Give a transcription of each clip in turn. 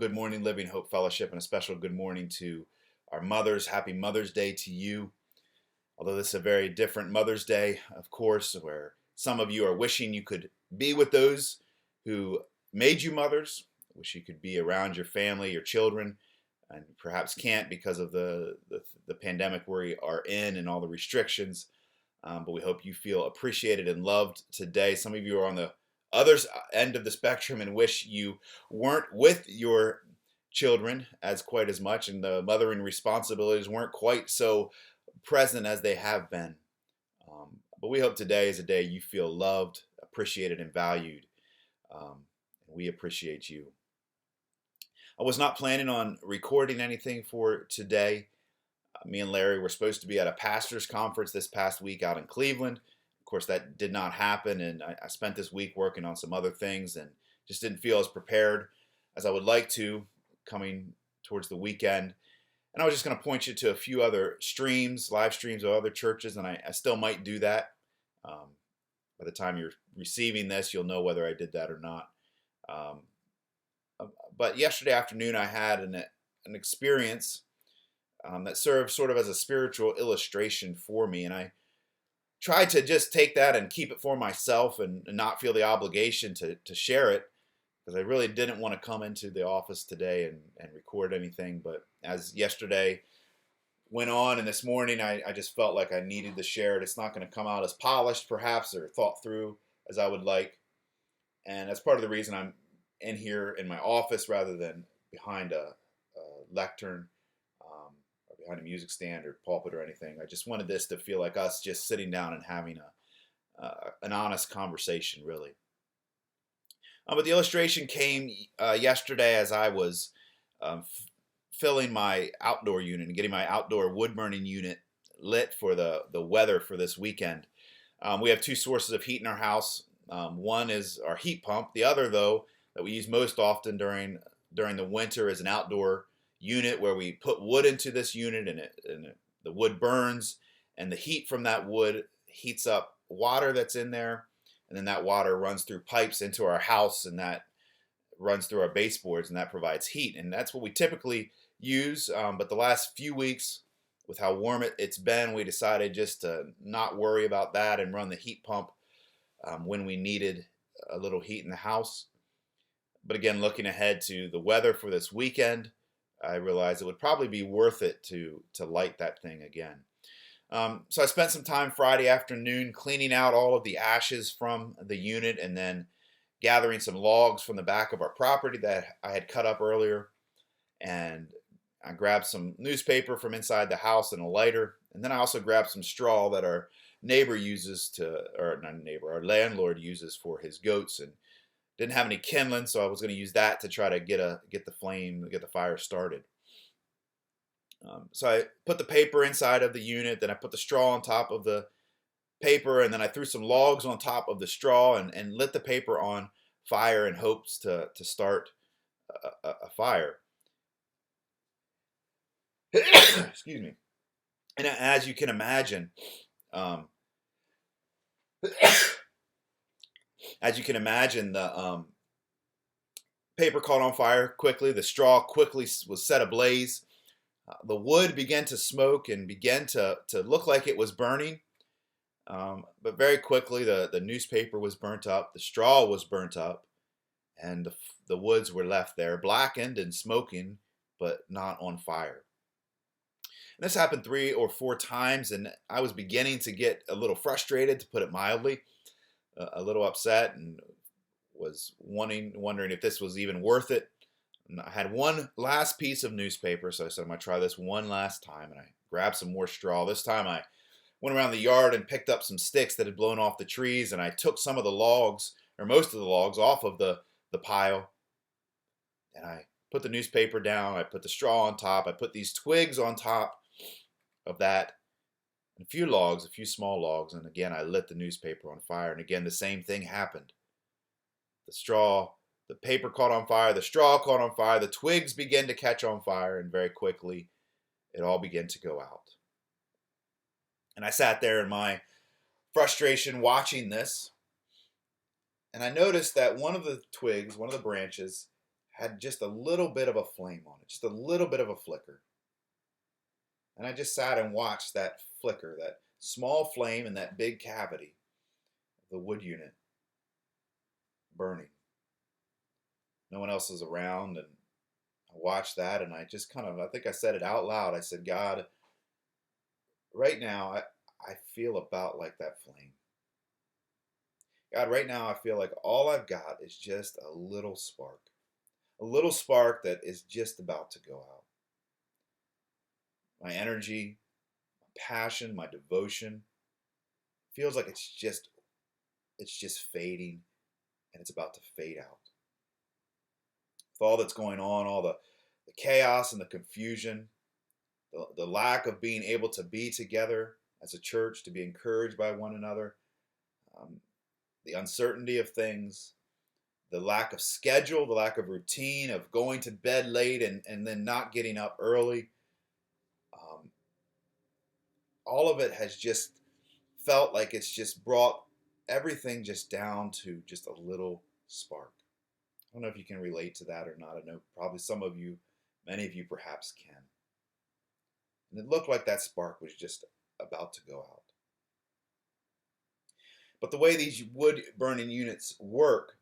Good Morning Living Hope Fellowship, and a special good morning to our mothers. Happy Mother's Day to you. Although this is a very different Mother's Day, of course, where some of you are wishing you could be with those who made you mothers, wish you could be around your family, your children, and perhaps can't because of the pandemic we are in and all the restrictions. But we hope you feel appreciated and loved today. Some of you are on the other end of the spectrum and wish you weren't with your children as quite as much, and the mothering responsibilities weren't quite so present as they have been. But we hope today is a day you feel loved, appreciated, and valued. We appreciate you. I was not planning on recording anything for today. Me and Larry were supposed to be at a pastor's conference this past week out in Cleveland. Of course, that did not happen, and I spent this week working on some other things and just didn't feel as prepared as I would like to coming towards the weekend. And I was just going to point you to a few other streams, live streams of other churches, and I still might do that. By the time you're receiving this, you'll know whether I did that or not. But yesterday afternoon, I had an experience that served sort of as a spiritual illustration for me, and I tried to just take that and keep it for myself and not feel the obligation to share it, because I really didn't want to come into the office today and record anything. But as yesterday went on and this morning, I just felt like I needed to share it. It's not going to come out as polished perhaps or thought through as I would like, and that's part of the reason I'm in here in my office rather than behind a lectern or behind a music stand or pulpit or anything. I just wanted this to feel like us just sitting down and having an honest conversation, really. But the illustration came yesterday as I was filling my outdoor unit and getting my outdoor wood burning unit lit for the weather for this weekend. We have two sources of heat in our house. One is our heat pump. The other, though, that we use most often during the winter is an outdoor unit where we put wood into this unit and the wood burns, and the heat from that wood heats up water that's in there, and then that water runs through pipes into our house, and that runs through our baseboards, and that provides heat. And that's what we typically use, but the last few weeks, with how warm it's been, we decided just to not worry about that and run the heat pump when we needed a little heat in the house. But again, looking ahead to the weather for this weekend, I realized it would probably be worth it to light that thing again. So I spent some time Friday afternoon cleaning out all of the ashes from the unit and then gathering some logs from the back of our property that I had cut up earlier. And I grabbed some newspaper from inside the house and a lighter. And then I also grabbed some straw that our neighbor uses our landlord uses for his goats, and didn't have any kindling, so I was going to use that to try to get the fire started. So I put the paper inside of the unit, then I put the straw on top of the paper, and then I threw some logs on top of the straw and lit the paper on fire in hopes to start a fire. Excuse me. And as you can imagine, the paper caught on fire quickly. The straw quickly was set ablaze. The wood began to smoke and began to look like it was burning. But very quickly, the newspaper was burnt up. The straw was burnt up. And the woods were left there, blackened and smoking, but not on fire. And this happened 3 or 4 times, and I was beginning to get a little frustrated, to put it mildly, a little upset, and was wondering if this was even worth it. And I had one last piece of newspaper, so I said I'm going to try this one last time, and I grabbed some more straw. This time I went around the yard and picked up some sticks that had blown off the trees, and I took some of the logs, or most of the logs, off of the pile, and I put the newspaper down. I put the straw on top. I put these twigs on top of that, and a few small logs, and again I lit the newspaper on fire, and again the same thing happened. The paper caught on fire, the straw caught on fire, the twigs began to catch on fire, and very quickly it all began to go out. And I sat there in my frustration watching this, and I noticed that one of the branches, had just a little bit of a flame on it, just a little bit of a flicker. And I just sat and watched that flicker, that small flame in that big cavity of the wood unit burning. No one else was around, and I watched that, and I just I think I said it out loud. I said, God, right now, I feel about like that flame. God, right now, I feel like all I've got is just a little spark that is just about to go out. My energy, my passion, my devotion feels like it's just fading, and it's about to fade out. With all that's going on, all the chaos and the confusion, the lack of being able to be together as a church, to be encouraged by one another, the uncertainty of things, the lack of schedule, the lack of routine, of going to bed late and then not getting up early. All of it has just felt like it's just brought everything just down to just a little spark. I don't know if you can relate to that or not. I know probably some of you, many of you perhaps can. And it looked like that spark was just about to go out. But the way these wood burning units work,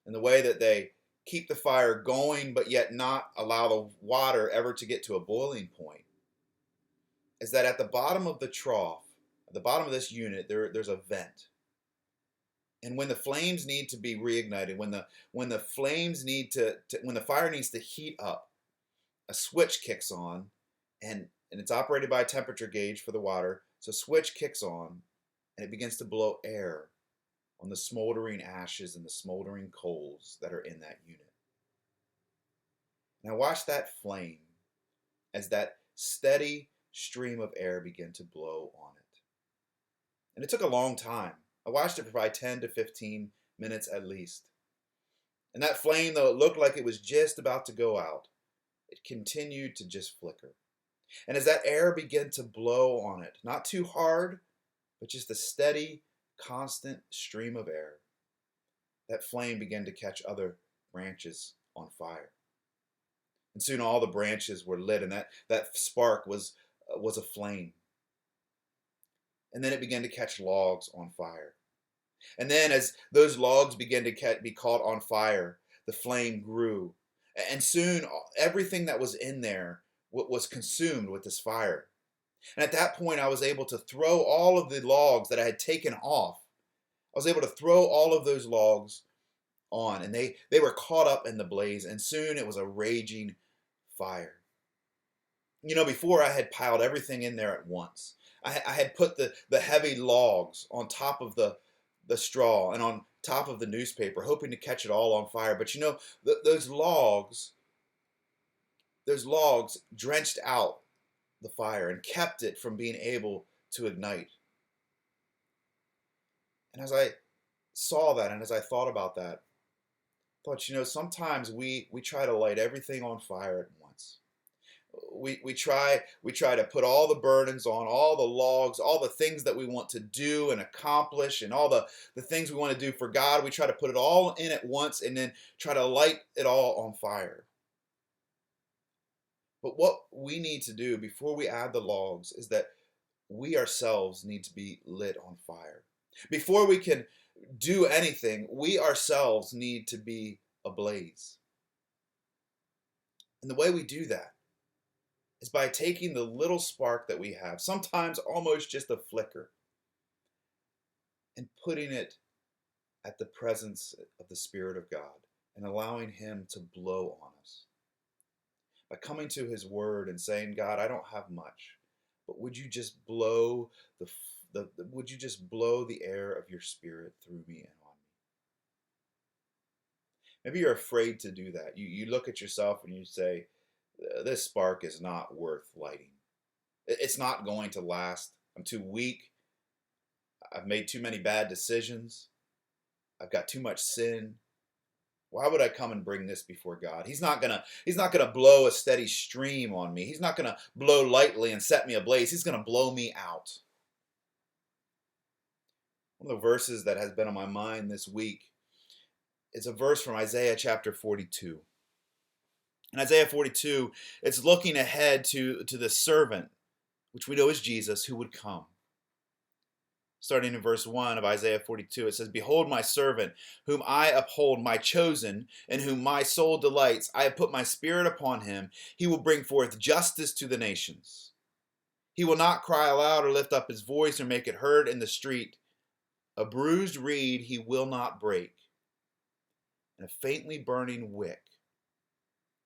and the way that they keep the fire going but yet not allow the water ever to get to a boiling point, is that at the bottom of the trough, at the bottom of this unit, there's a vent. And when the flames need to be reignited, when the flames need when the fire needs to heat up, a switch kicks on, and it's operated by a temperature gauge for the water. So a switch kicks on, and it begins to blow air on the smoldering ashes and the smoldering coals that are in that unit. And I watched that flame as that steady stream of air began to blow on it. And it took a long time. I watched it for probably 10 to 15 minutes at least. And that flame, though it looked like it was just about to go out, it continued to just flicker. And as that air began to blow on it, not too hard, but just a steady, constant stream of air, that flame began to catch other branches on fire. And soon all the branches were lit, and that spark was a flame. And then it began to catch logs on fire. And then as those logs began to be caught on fire, the flame grew. And soon everything that was in there was consumed with this fire. And at that point, I was able to throw all of the logs that I had taken off. I was able to throw all of those logs on, and they were caught up in the blaze, and soon it was a raging fire. You know, before I had piled everything in there at once. I had put the heavy logs on top of the straw and on top of the newspaper, hoping to catch it all on fire. But you know, those logs drenched out the fire and kept it from being able to ignite. And as I saw that, and as I thought about that, I thought, you know, sometimes we try to light everything on fire at once. We try to put all the burdens on, all the logs, all the things that we want to do and accomplish, and all the things we want to do for God. We try to put it all in at once and then try to light it all on fire. But what we need to do before we add the logs is that we ourselves need to be lit on fire. Before we can do anything, we ourselves need to be ablaze. And the way we do that is by taking the little spark that we have, sometimes almost just a flicker, and putting it at the presence of the Spirit of God and allowing Him to blow on us. By coming to His Word and saying, God, I don't have much, but would you just blow would you just blow the air of your Spirit through me and on me? Maybe you're afraid to do that. You look at yourself and you say, this spark is not worth lighting. It's not going to last. I'm too weak. I've made too many bad decisions. I've got too much sin. Why would I come and bring this before God? He's not gonna blow a steady stream on me. He's not gonna blow lightly and set me ablaze. He's gonna blow me out. One of the verses that has been on my mind this week is a verse from Isaiah chapter 42. In Isaiah 42, it's looking ahead to the servant, which we know is Jesus, who would come. Starting in verse 1 of Isaiah 42, it says, "Behold my servant, whom I uphold, my chosen, in whom my soul delights. I have put my spirit upon him. He will bring forth justice to the nations. He will not cry aloud or lift up his voice or make it heard in the street. A bruised reed he will not break, and a faintly burning wick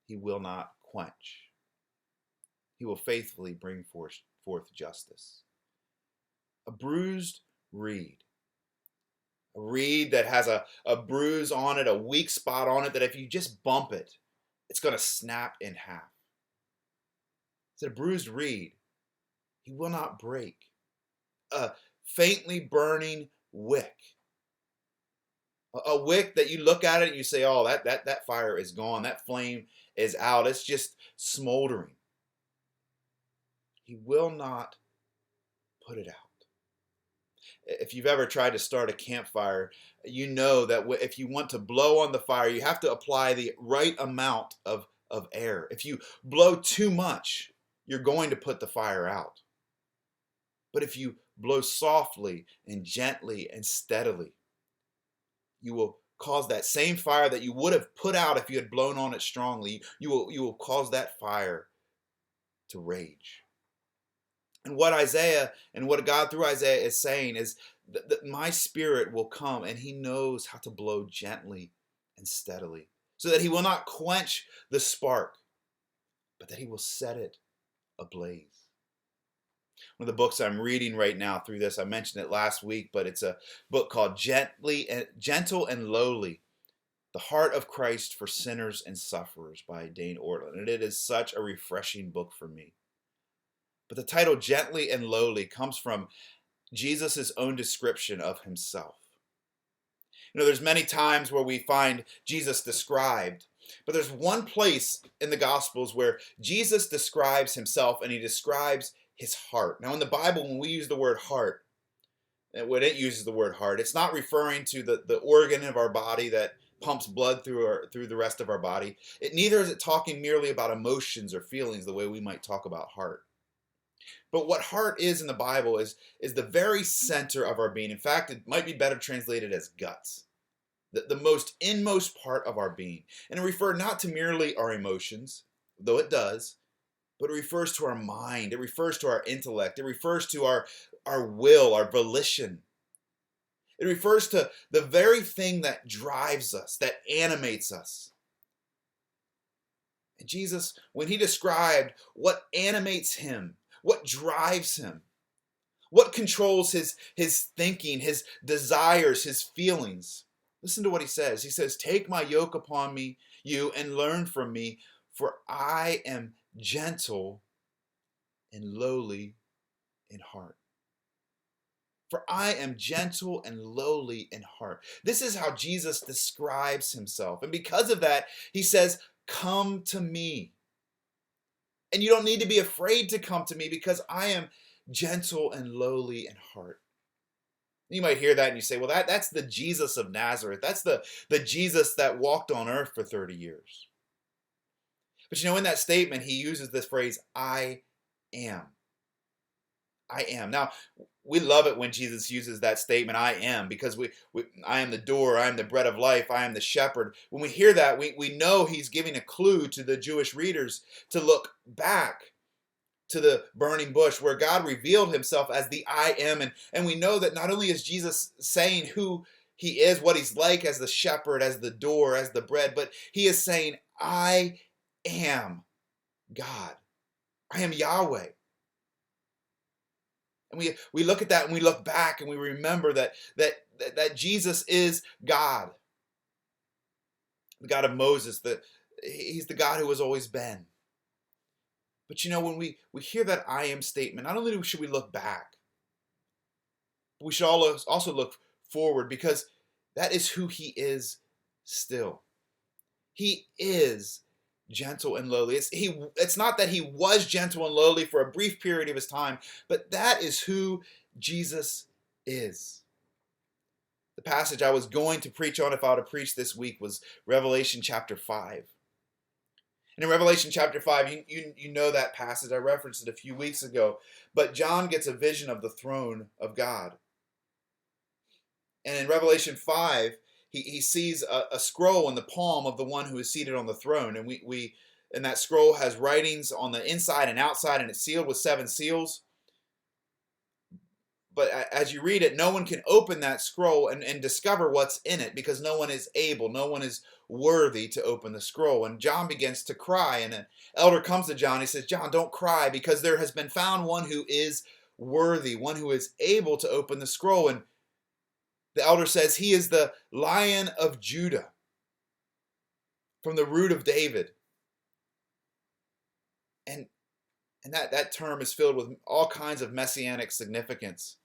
he will not quench. He will faithfully bring forth justice." A bruised reed. A reed that has a bruise on it, a weak spot on it, that if you just bump it, it's going to snap in half. It's a bruised reed. He will not break. A faintly burning wick. A wick that you look at it and you say, oh, that fire is gone. That flame is out. It's just smoldering. He will not put it out. If you've ever tried to start a campfire, you know that if you want to blow on the fire, you have to apply the right amount of air. If you blow too much, you're going to put the fire out. But if you blow softly and gently and steadily, you will cause that same fire that you would have put out if you had blown on it strongly. You will cause that fire to rage. And what Isaiah and what God through Isaiah is saying is that my spirit will come, and he knows how to blow gently and steadily, so that he will not quench the spark, but that he will set it ablaze. One of the books I'm reading right now through this, I mentioned it last week, but it's a book called Gentle and Lowly, The Heart of Christ for Sinners and Sufferers by Dane Ortlund. And it is such a refreshing book for me. But the title Gently and Lowly comes from Jesus' own description of himself. You know, there's many times where we find Jesus described, but there's one place in the Gospels where Jesus describes himself, and he describes his heart. Now in the Bible, when we use the word heart, when it uses the word heart, it's not referring to the organ of our body that pumps blood through the rest of our body. Neither is it talking merely about emotions or feelings the way we might talk about heart. But what heart is in the Bible is the very center of our being. In fact, it might be better translated as guts. The most inmost part of our being. And it refers not to merely our emotions, though it does, but it refers to our mind. It refers to our intellect. It refers to our will, our volition. It refers to the very thing that drives us, that animates us. And Jesus, when he described what animates him, what drives him, what controls his thinking, his desires, his feelings, listen to what he says. He says, "Take my yoke upon me, you, and learn from me, for I am gentle and lowly in heart." For I am gentle and lowly in heart. This is how Jesus describes himself. And because of that, he says, "Come to me." And you don't need to be afraid to come to me, because I am gentle and lowly in heart. You might hear that and you say, well, that's the Jesus of Nazareth. That's the Jesus that walked on earth for 30 years. But you know, in that statement, he uses this phrase, I am. I am. Now, we love it when Jesus uses that statement, I am, because I am the door, I am the bread of life, I am the shepherd. When we hear that, we know he's giving a clue to the Jewish readers to look back to the burning bush where God revealed himself as the I am. And we know that not only is Jesus saying who he is, what he's like as the shepherd, as the door, as the bread, but he is saying, I am God. I am Yahweh. And we look at that and we look back and we remember that Jesus is God. The God of Moses, he's the God who has always been. But you know, when we hear that I am statement, not only should we look back, but we should also look forward, because that is who he is still. He is gentle and lowly. It's not that he was gentle and lowly for a brief period of his time, but that is who Jesus is. The passage I was going to preach on if I would have preached this week was Revelation chapter 5. And in Revelation chapter 5, you know that passage. I referenced it a few weeks ago. But John gets a vision of the throne of God. And in Revelation 5, he sees a scroll in the palm of the one who is seated on the throne. And that scroll has writings on the inside and outside, and it's sealed with 7 seals. But as you read it, no one can open that scroll and discover what's in it, because no one is able, no one is worthy to open the scroll. And John begins to cry, and an elder comes to John. He says, John, don't cry, because there has been found one who is worthy, one who is able to open the scroll. And the elder says, he is the Lion of Judah, from the root of David. And that term is filled with all kinds of messianic significance.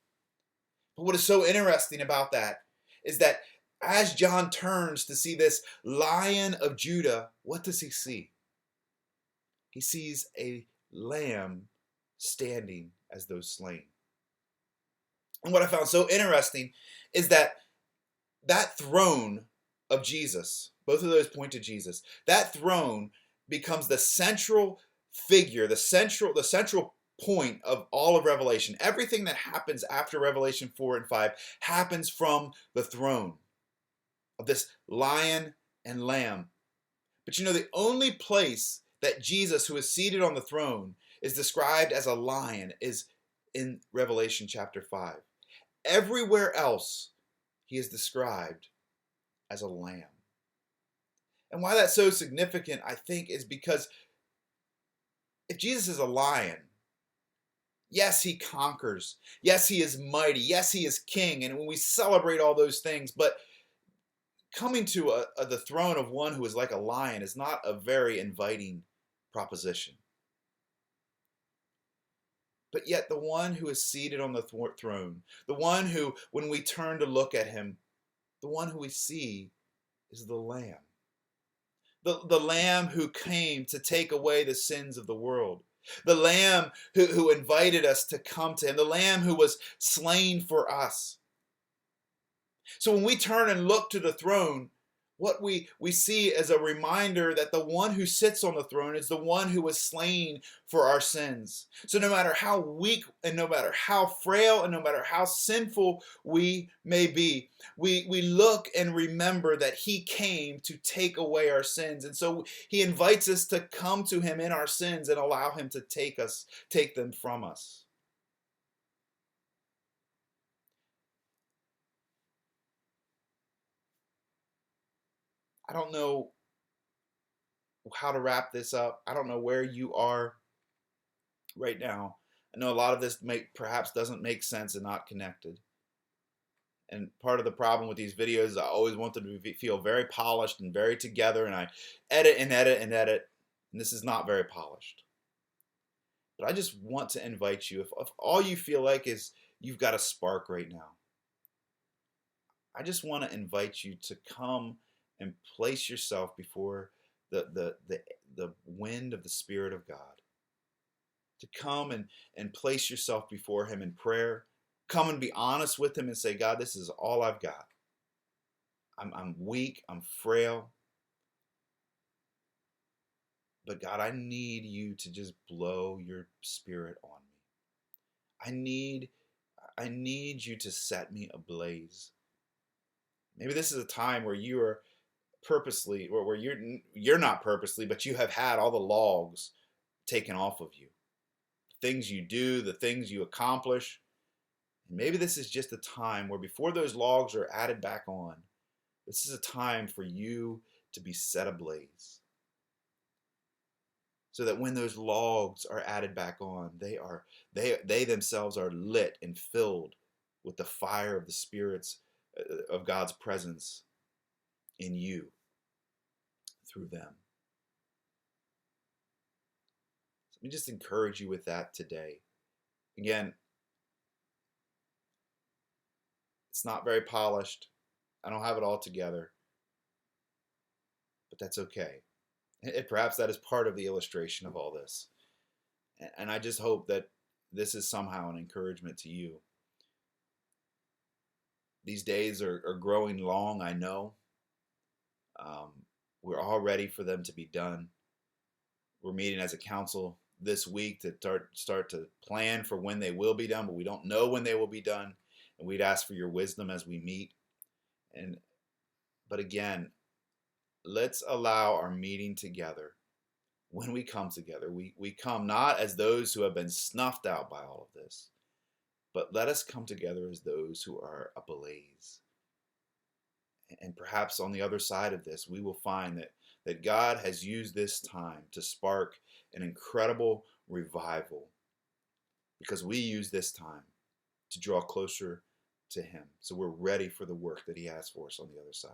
But what is so interesting about that is that as John turns to see this Lion of Judah, what does he see? He sees a lamb standing as though slain. And what I found so interesting is that throne of Jesus, both of those point to Jesus, that throne becomes the central figure, the central point of all of Revelation. Everything that happens after Revelation 4 and 5 happens from the throne of this lion and lamb. But you know, the only place that Jesus, who is seated on the throne, is described as a lion is in Revelation chapter 5. Everywhere else, he is described as a lamb. And why that's so significant, I think, is because if Jesus is a lion, yes, he conquers. Yes, he is mighty. Yes, he is king. And when we celebrate all those things, but coming to the throne of one who is like a lion is not a very inviting proposition. But yet the one who is seated on the throne, the one who, when we turn to look at him, the one who we see is the Lamb. The Lamb who came to take away the sins of the world. The Lamb who invited us to come to him. The Lamb who was slain for us. So when we turn and look to the throne, what we see is a reminder that the one who sits on the throne is the one who was slain for our sins. So no matter how weak and no matter how frail and no matter how sinful we may be, we look and remember that he came to take away our sins. And so he invites us to come to him in our sins and allow him to take them from us. I don't know how to wrap this up. I don't know where you are right now. I know a lot of this perhaps doesn't make sense and not connected. And part of the problem with these videos is I always want them to feel very polished and very together, and I edit and edit and edit, and this is not very polished. But I just want to invite you, if all you feel like is you've got a spark right now, I just want to invite you to come and place yourself before the wind of the Spirit of God. To come and place yourself before him in prayer. Come and be honest with him and say, God, this is all I've got. I'm weak, I'm frail. But God, I need you to just blow your Spirit on me. I need you to set me ablaze. Maybe this is a time where you are purposely, or where you're not purposely, but you have had all the logs taken off of you. The things you do, the things you accomplish. And maybe this is just a time where before those logs are added back on, this is a time for you to be set ablaze. So that when those logs are added back on, they themselves are lit and filled with the fire of the Spirit's of God's presence in you through them. So let me just encourage you with that today. Again, it's not very polished. I don't have it all together, but that's okay. And perhaps that is part of the illustration of all this. And I just hope that this is somehow an encouragement to you. These days are growing long, I know. We're all ready for them to be done. We're meeting as a council this week to start to plan for when they will be done, but we don't know when they will be done. And we'd ask for your wisdom as we meet. And but again, let's allow our meeting together. When we come together, we come not as those who have been snuffed out by all of this, but let us come together as those who are ablaze. And perhaps on the other side of this, we will find that God has used this time to spark an incredible revival because we use this time to draw closer to Him. So we're ready for the work that He has for us on the other side.